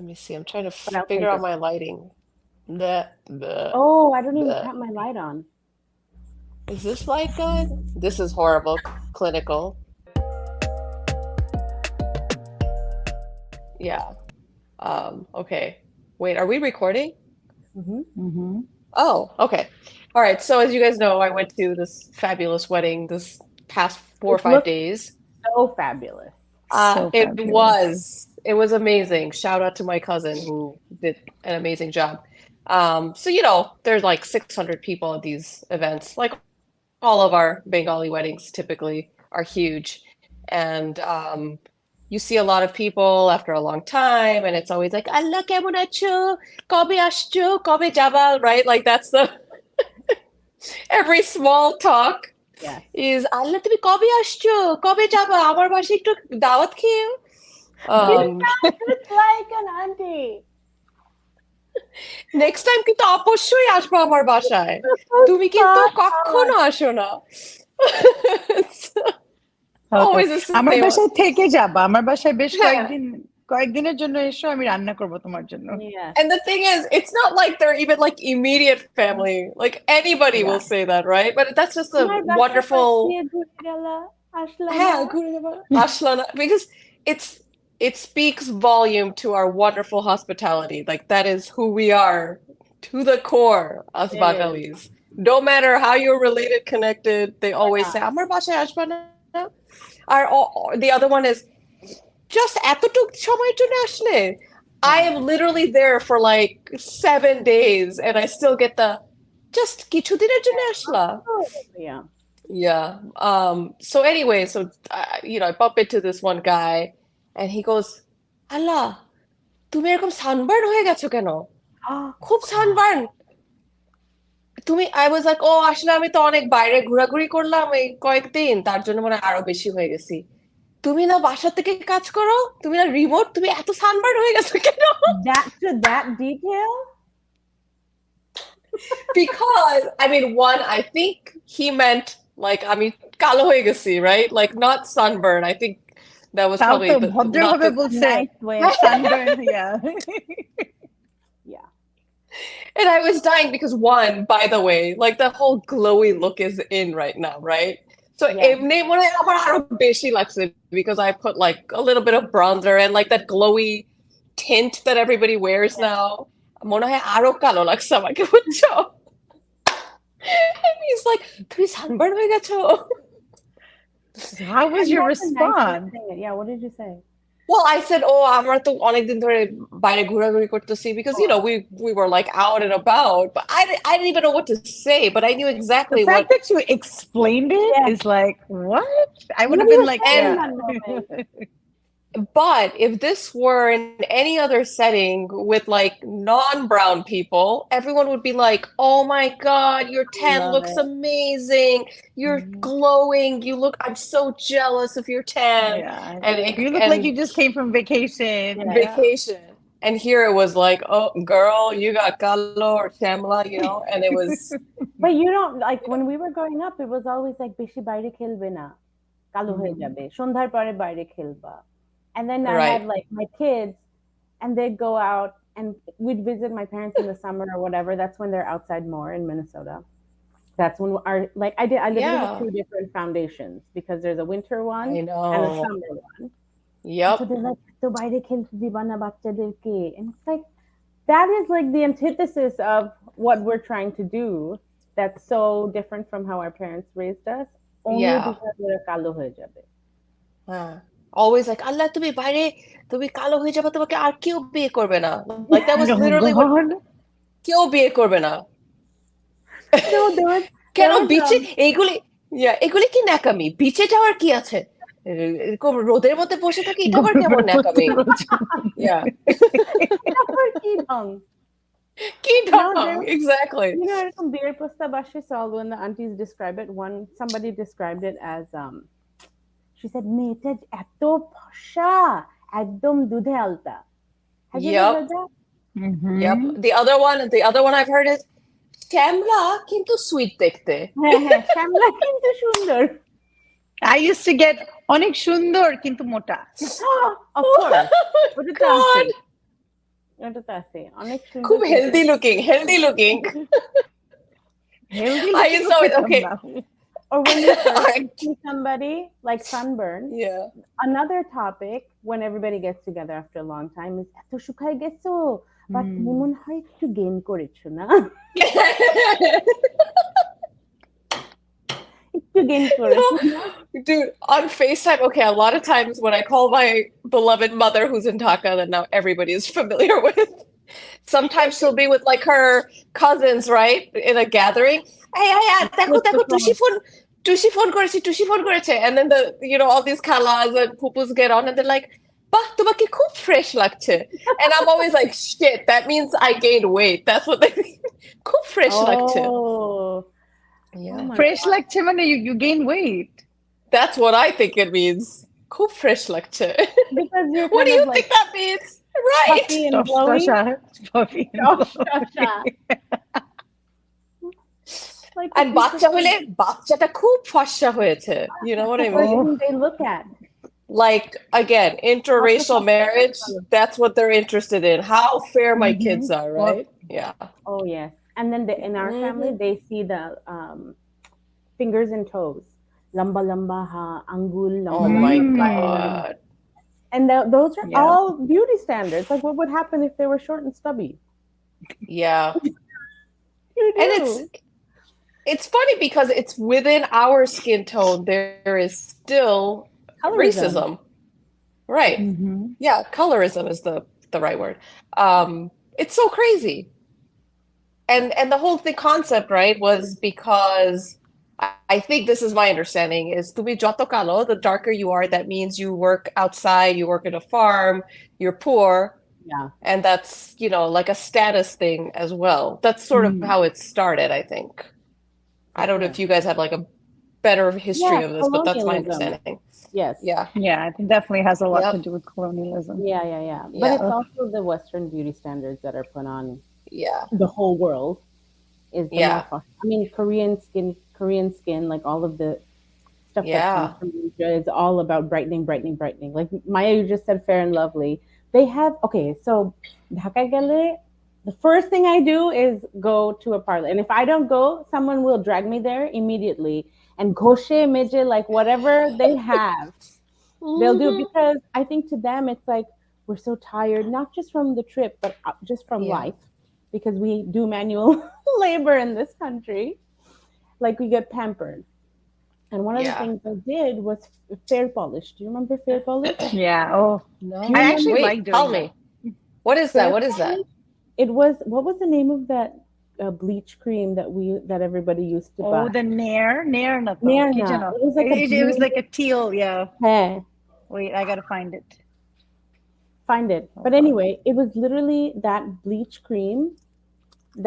Let me see. I'm trying to But I'll figure take out it. my lighting. The, Oh, I don't even the. have my light on. Is this light good? This is horrible. Clinical. Yeah. Okay. Wait, are we recording? Mm-hmm. Mm-hmm. Oh, okay. All right. So as you guys know, I went to this fabulous wedding this past four or It five looks days. so fabulous. So It fabulous. was amazing. Shout out to my cousin who did an amazing job. So there's like 600 people at these events. Like all of our Bengali weddings typically are huge. And you see a lot of people after a long time, and it's always like, Allah কেমন আছো? কবে আসছো? কবে যাবা? Right? Like that's the every small talk Yes. is আল্লাহ তুমি কবে আসছো? কবে যাবা? আমার বাসায় একটু দাওয়াত খেয়েও। You Um, sound just like an auntie. Next time কিন্তু অবশ্যই আসবো আমার বাসায়। তুমি কিন্তু Stop. কখনো আসো না। It's ওকে, always the আমার same. বাসায় থেকে যাবা, আমার বাসায় বেশ হ্যাঁ। কয়েকদিনের জন্য এসো, আমি রান্না করব তোমার জন্য। Yes. And the thing is, it's not like they're even like immediate family. Like anybody will Yeah. say that, right? But that's just a আমার বাসার পাশ wonderful, দিয়ে ঘুরে গেলা, আসলা না। হ্যাঁ, ঘুরে যাবা, আসলা না, because it's it speaks volume to our wonderful hospitality. Like that is who we are to the core, us It is. Bagalis. No matter how you're related, connected, they always Yeah. say, "Amar বাসায় আসবা না?" The other one is just এতটুক সময়ের জন্য আসলে. I Yeah. am literally there for like 7 days and I still get the just কিছুদিনের জন্য আসলা. Oh, yeah. Yeah. So anyway, so I bump into this one guy and he goes, "আল্লাহ, তুমি এরকম sunburn হয়ে গেছো কেন? Oh, খুব sunburn. I was like, ও আসলে আমি তো অনেক বাইরে ঘোরাঘুরি করলাম এই কয়েকদিন, তার জন্য মনে হয় আরো বেশি হয়ে গেছি। তুমি না বাসা থেকে কাজ করো, তুমি না রিমোট, তুমি এত সানবার্ন হয়ে গেছো কেন?" to that detail? Because I mean, one, I think he meant like I mean কালো হয়ে গেছি, right? Like not sunburn. I think that was তাও probably তো not ভদ্রভাবে the বলছে, Nice way. Sunburn. Yeah. Yeah. and I was dying because one, by the way, like the whole glowy look is in right now, right? So Yeah. এমনি মনে হয় আমার আরো বেশি লাগছে because I put like a little bit of bronzer and like that glowy tint that everybody wears now. মনে হয় আরো কালো লাগছে আমাকে, বুঝছো? And he's like, তুমি সানবার্ন হয়ে গেছো? How was And your that's a nice way of response? saying it. Yeah, what did you say? Well, I said, "Oh, আমরা তো অনেকদিন ধরে বাইরে ঘোরাঘুরি করতেছি," because we were like out and about, but I didn't even know what to say, but I knew The exactly what. fact that you explained it Yeah. is like, what? I would What have do been you like, say in yeah. that moment? But if this were in any other setting with like non-brown people, everyone would be like, "Oh my God, your tan Love looks it. amazing. You're Mhm. glowing. I'm so jealous of your tan." Yeah. And You look like you just came from vacation. Yeah. Yeah. vacation. And here it was like, "Oh, girl, you got Kalo or Shamla," and it was, But you don't like when we were growing up, it was always like বেশি বাইরে খেলবে না, কালো হয়ে Mhm. যাবে, সন্ধ্যার পরে বাইরে খেলবা. And then I had right. like my kids, and they'd go out, and we'd visit my parents in the summer or whatever. That's when they're outside more in Minnesota. That's when our like I lived in Yeah, two different foundations because there's a winter one I and a know. summer one. And so Yep. they're like, তো বাইরে খেলতে দিবা না বাচ্চাদেরকে. And it's like that is like the antithesis of what we're trying to do. That's so different from how our parents raised us. Only Yeah. because we're কালো হয়ে যাবে. Always like, "আল্লাহ, তুমি কালো হয়ে যাবে, তোমাকে আর কেউ বিয়ে করবে না." Like that was Oh literally what, God. কেউ বিয়ে করবে না। No, কেন there was বিচে এগুলি কি ন্যাকামি? বিচে যাওয়ার কি আছে? এরকম রোদের মধ্যে বসে থাকি, এটা আবার কেমন ন্যাকামি? Yeah. এটা আবার কি ঢং? কি No, ঢং? there Exactly. এরকম বিয়ের প্রস্তাব আসে, so when the aunties describe it, somebody described it as she said মেয়েটা এত ফর্সা, একদম দুধে আলতা. Have you ever Yep. heard that? Yep. Mhm. The other one I've heard is শ্যামলা কিন্তু সুইট দেখতে। হ্যাঁ, শ্যামলা কিন্তু সুন্দর. I used to get অনেক সুন্দর কিন্তু মোটা. Of course. Oh ওটা তো God. আছে. এটা তো আছে অনেক সুন্দর খুব সুন্দর healthy looking, healthy looking. Healthy I looking saw it. পেতাম Okay. না। or when you first I- see somebody like sunburn. yeah. Another topic when everybody gets together after a long time is এত শুকায় গেছো but তুমি মনে হয় একটু gain করেছো না একটু গেইন করেছো না Dude, on FaceTime, okay, a lot of times when I call my beloved mother who's in Dhaka that now everybody is familiar with, sometimes she'll be with like her cousins, right? In a gathering. Hey, দেখো With the দেখো phone. টুসি phone করেছে. And then all these khalas and pupus get on and they're like, বাহ, তোমাকে খুব fresh লাগছে. And I'm always like, shit, that means I gained weight. That's what they mean. খুব fresh লাগছে. oh Yeah. oh my Fresh god লাগছে মানে you gain weight. That's what I think it means. খুব fresh লাগছে. because you're What kind do of you like think that means? Right. puffy and glowy Puffy and Shasha. like And বাচ্চা হলে বাচ্চাটা খুব ফর্সা হয়েছে. You know what I the first mean? thing they look at Like, again, interracial marriage, that's what they're interested in. How fair my kids are, right? Yeah. oh yes and then in our family they see the fingers and toes lamba lamba ha angul Oh lamba my lamba God. and those are Yeah. all beauty standards like what would happen if they were short and stubby Yeah. you do. And it's funny because it's within our skin tone, there is still Colorism. racism. Right. Yeah, colorism is the right word. It's so crazy. And the whole concept, right, was because I think this is my understanding is তুমি যত কালো, the darker you are, that means you work outside, you work in a farm, you're poor, Yeah. and that's, like a status thing as well. That's sort of how it started, I think. I don't know if you guys have like a better history Yeah, of this, but that's my colonialism. understanding. Yes. Yeah. Yeah, I think definitely has a lot Yep. to do with colonialism. Yeah. But Yeah. it's also the Western beauty standards that are put on Yeah. the whole world. Is the Yeah. more I mean, Korean skin, like all of the stuff that Yeah. comes from Asia is all about brightening. Like Maya, you just said fair and lovely. They have okay, so Dhaka gele, the first thing I do is go to a parlor. And if I don't go, someone will drag me there immediately. And goshe, meje, like whatever they have, they'll do because I think to them it's like we're so tired, not just from the trip, but just from Yeah. life, because we do manual labor in this country. Like we get pampered. And one of the Yeah. things I did was fair polish. Do you remember fair polish? Yeah. Oh, No. Do you I actually Wait, like doing tell that. me. What is that? Fair What is that? polish? It was what was the name of that bleach cream that everybody used to buy? Oh, the Nair na to. Nair Ki na. jano? It was like It was like a teal, yeah. hair. Wait, I gotta find it. Find it. But anyway, it was literally that bleach cream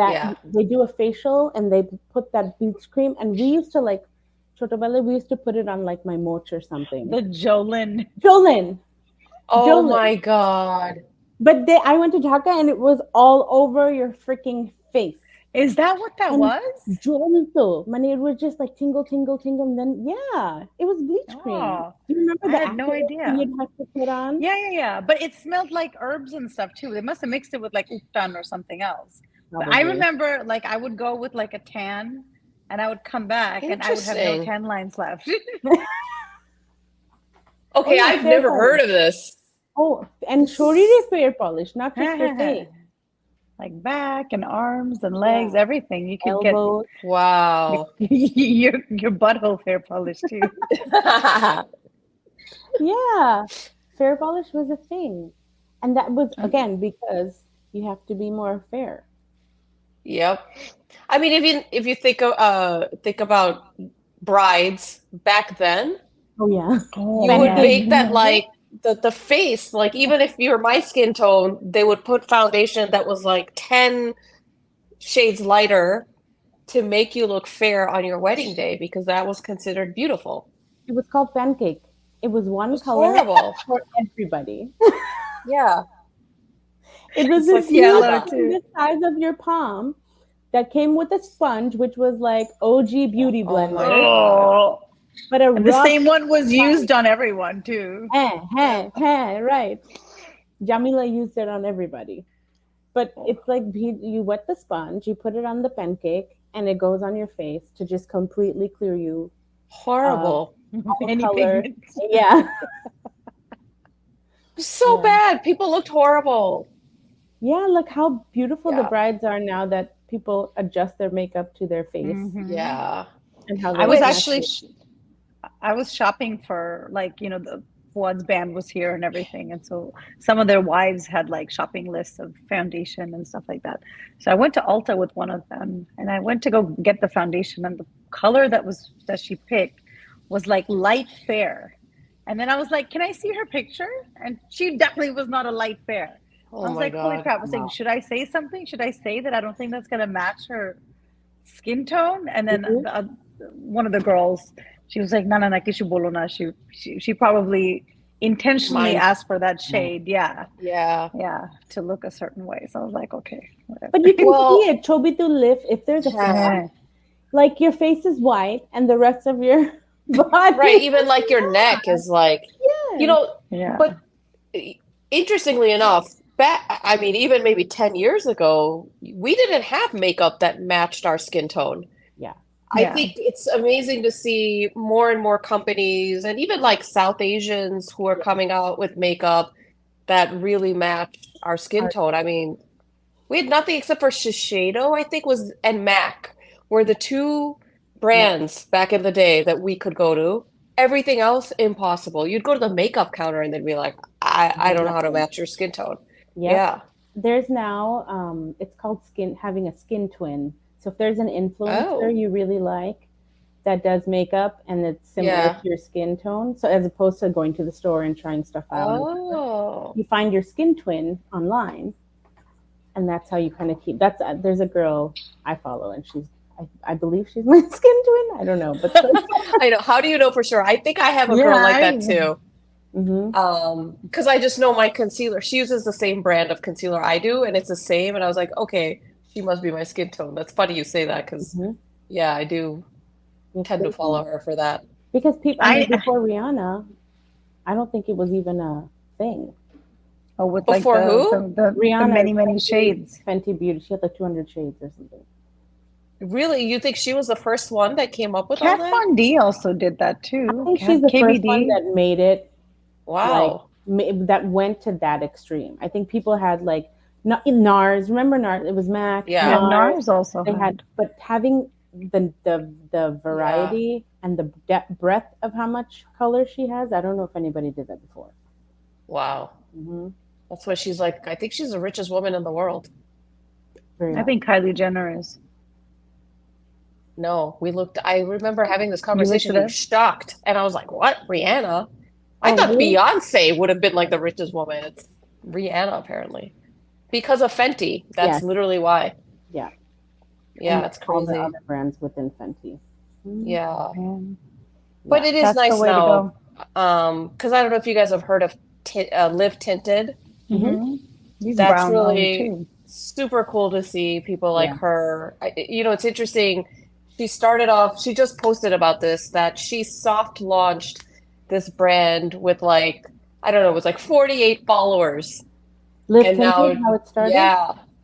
that Yeah. they do a facial and they put that bleach cream and we used to like chotobale, we used to put it on like my moch or something. The Jolin. Jolin. Oh Jolin. my God. But I went to Dhaka and it was all over your freaking face. Is that what that And was? Jolito. Man, it was just like tingle. And then, yeah, it was bleach cream. Oh, Do you remember I the had no active idea. you'd have to put on? Yeah. But it smelled like herbs and stuff too. They must have mixed it with like uktan or something else. But I Probably. remember like I would go with like a tan and I would come back and I would have no Interesting. tan lines left. Okay, yeah, I've fair never heard of this. Oh, and shoriri fair polish, not just your face. Like back and arms and legs, Yeah. everything. You could Elbows. Wow. get your butthole hair polished too. Yeah, fair polish was a thing, and that was again because you have to be more fair. Yep. I mean, if you think about brides back then, Oh yeah, you would make that like the face, like even if you're my skin tone, they would put foundation that was like 10 shades lighter to make you look fair on your wedding day because that was considered beautiful. it was called pancake. It was one It was color horrible. for everybody. Yeah. It was It's this like huge yellow, thing too. the size of your palm that came with a sponge, which was like OG beauty Oh blender. my Oh, But a and the rough same one was used on everyone too. right. Jamila used it on everybody. But it's like you wet the sponge, you put it on the pancake, and it goes on your face to just completely clear you of Horrible. all Any color. pigments. Yeah. So Yeah. bad. People looked horrible. Yeah, look how beautiful the Yeah. brides are now that people adjust their makeup to their face Yeah. and how I they was Which- actually I was shopping for like, the Fuad's band was here and everything. And so some of their wives had like shopping lists of foundation and stuff like that. So I went to Ulta with one of them and I went to go get the foundation and the color that she picked was like light fair. And then I was like, can I see her picture? And she definitely was not a light fair. Oh I was my like, holy God. crap. I was Wow. like, should I say something? Should I say that I don't think that's going to match her skin tone? And then one of the girls, she was like, "No, no, no, kishu bolo na." She probably intentionally Mine. asked for that shade, yeah, Yeah. to look a certain way. So I was like, okay, whatever. But you can Well- see it, chobitu lip, if there's a Yeah. like your face is white and the rest of your body. Right. Even like your neck is like, Yeah. Yeah. but interestingly enough, I mean, even maybe 10 years ago, we didn't have makeup that matched our skin tone. Yeah. I Yeah. think it's amazing to see more and more companies and even like South Asians who are coming out with makeup that really match our skin tone. I mean, we had nothing except for Shiseido, I think, and MAC were the two brands back in the day that we could go to. Everything else, impossible. You'd go to the makeup counter and they'd be like, I don't know how to match your skin tone. Yep. Yeah. There's now it's called having a skin twin. So if there's an influencer you really like that does makeup and it's similar to your skin tone, so as opposed to going to the store and trying stuff out, you find your skin twin online, and that's how you kind of keep. There's a girl I follow, and I believe she's my skin twin. I don't know, but I know. How do you know for sure? I think I have a girl like that too. Because I just know my concealer. She uses the same brand of concealer I do, and it's the same. And I was like, okay, she must be my skin tone. That's funny you say that because, yeah, I do tend to follow her for that. Because before Rihanna, I don't think it was even a thing. Oh, with Before like who? the Rihanna, many shades. Fenty Beauty. She had like 200 shades or something. Really? You think she was the first one that came up with all Kat that? Von D also did that too. I think she's the first one that made it. Wow. That went to that extreme. I think people had like NARS. Remember NARS? It was MAC. Yeah. NARS also They had, but having the variety and the breadth of how much color she has, I don't know if anybody did that before. Wow. That's why she's like, I think she's the richest woman in the world. Very I think Kylie Jenner is. No, I remember having this conversation, at being it? shocked. And I was like, what? Rihanna? I thought really? Beyonce would have been like the richest woman. It's Rihanna, apparently. Because of Fenty. That's literally why. Yeah. Yeah, And it's all crazy. the other brands within Fenty. Yeah. Man. But it is That's the nice way to now. Because I don't know if you guys have heard of Live Tinted. These That's brown really too. super cool to see people like her. It's interesting. She just posted about this, that she soft launched this brand with like, I don't know, it was like 48 followers. Live And Tinted, now- how it started?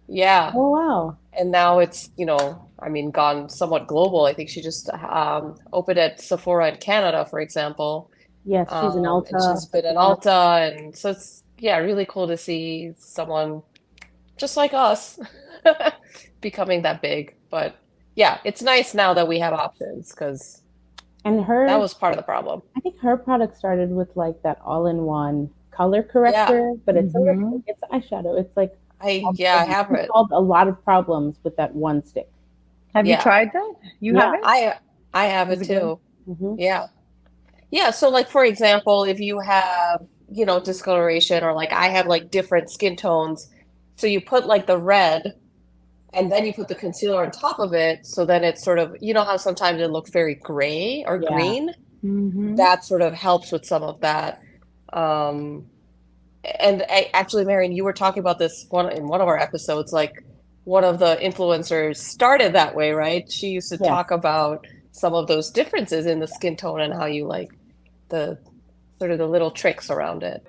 Yeah. Oh, wow. And now it's, gone somewhat global. I think she just opened at Sephora in Canada, for example. Yes, she's an Ulta. And she's been an Ulta. And so it's, really cool to see someone just like us becoming that big. But yeah, it's nice now that we have options because that was part of the problem. I think her product started with like that all-in-one color corrector, but it's it's eyeshadow. It's like I have it. Solved a lot of problems with that one stick. Have you tried that? You have it? I have it too. Mm-hmm. Yeah. Yeah. So like, for example, if you have, discoloration or like I have like different skin tones. So you put like the red and then you put the concealer on top of it. So then it's sort of, how sometimes it looks very gray or green. That sort of helps with some of that. And actually, Marion, you were talking about this in one of our episodes, like one of the influencers started that way, right? She used to talk about some of those differences in the skin tone and how you like the sort of the little tricks around it.